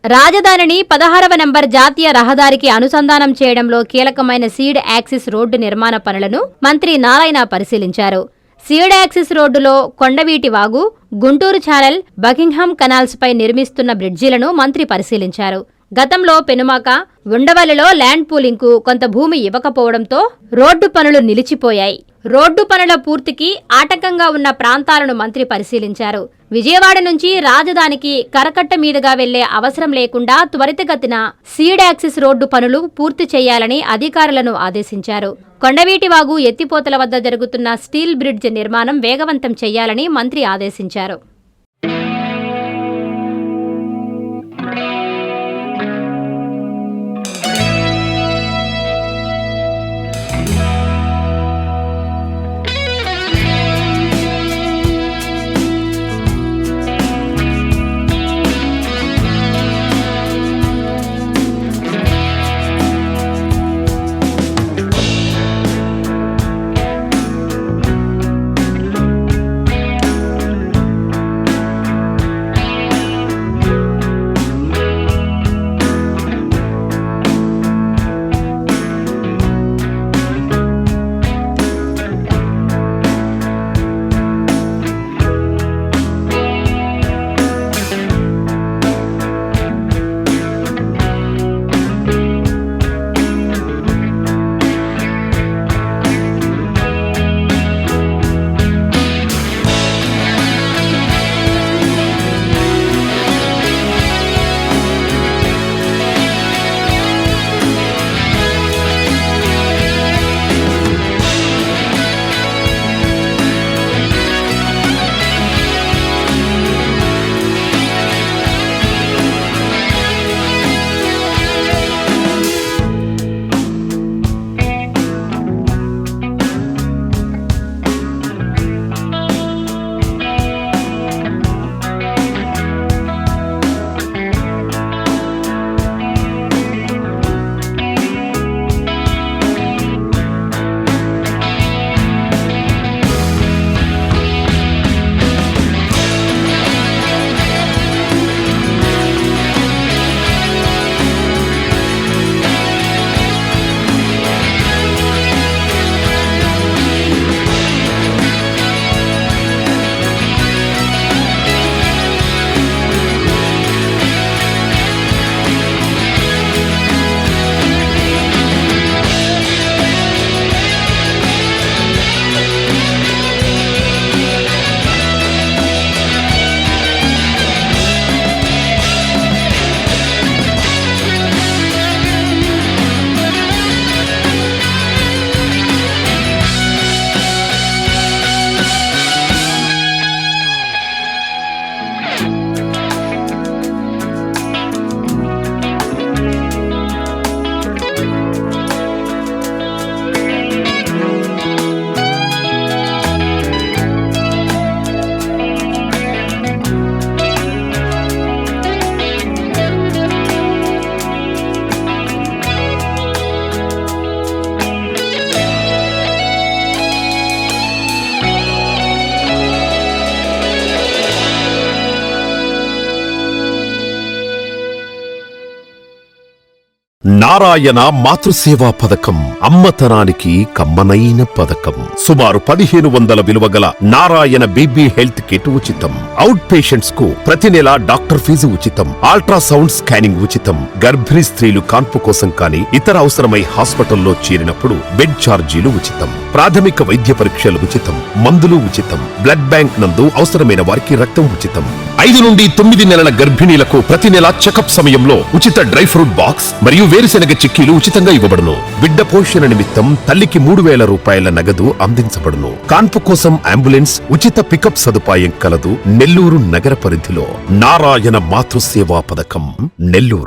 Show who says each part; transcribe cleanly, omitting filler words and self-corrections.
Speaker 1: రాజధానిని 16వ నంబర్ జాతీయ రహదారికి అనుసంధానం చేయడంలో కీలకమైన సీడ్ యాక్సిస్ రోడ్డు నిర్మాణ పనులను మంత్రి నారాయణ పరిశీలించారు. సీడ్ యాక్సిస్ రోడ్డులో Kondaveeti Vagu, Guntur channel, Buckingham canals పై నిర్మిస్తున్న బ్రిడ్జీలను మంత్రి పరిశీలించారు. గతంలో పెనుమాక, ఉండవల్లిలో ల్యాండ్ పూలింగ్కు కొంత భూమి ఇవ్వకపోవడంతో రోడ్డు పనులు నిలిచిపోయాయి. రోడ్డు పనుల పూర్తికి ఆటంకంగా ఉన్న ప్రాంతాలను మంత్రి పరిశీలించారు. విజయవాడ నుంచి రాజధానికి కరకట్ట మీదుగా వెళ్లే అవసరం లేకుండా త్వరితగతిన సీడ్ యాక్సిస్ రోడ్డు పనులు పూర్తి చేయాలని అధికారులను ఆదేశించారు. కొండవీటివాగు ఎత్తిపోతల వద్ద జరుగుతున్న స్టీల్ బ్రిడ్జ్ నిర్మాణం వేగవంతం చేయాలని మంత్రి ఆదేశించారు.
Speaker 2: నారాయణ మాతృసేవా పథకం అమ్మతనానికి కమ్మనైన పథకం. సుమారు 1500 విలువగల నారాయణ బీబీ హెల్త్ కిట్ ఉచితం. అవుట్ పేషెంట్స్ కు ప్రతి నెల డాక్టర్ ఫీజు ఉచితం. అల్ట్రాసౌండ్ స్కానింగ్ ఉచితం. గర్భిణీ స్త్రీలు కాన్పు కోసం కానీ ఇతర అవసరమై హాస్పిటల్లో చేరినప్పుడు బెడ్ ఛార్జీలు ఉచితం. ప్రాథమిక వైద్య పరీక్షలు ఉచితం. మందులు ఉచితం. బ్లడ్ బ్యాంక్ నందు అవసరమైన వారికి రక్తం ఉచితం. 5 నుండి 9 నెలల గర్భిణీలకు ప్రతి నెల చెకప్ సమయంలో ఉచిత డ్రై ఫ్రూట్ బాక్స్ మరియు వేరుశెనగ చిక్కీలు ఉచితంగా ఇవ్వబడును. బిడ్డ పోషణ నిమిత్తం తల్లికి 3000 రూపాయల నగదు అందించబడును. కాన్పు కోసం అంబులెన్స్ ఉచిత పికప్ సదుపాయం కలదు. నెల్లూరు నగర పరిధిలో నారాయణ మాతృసేవా పథకం, నెల్లూరు.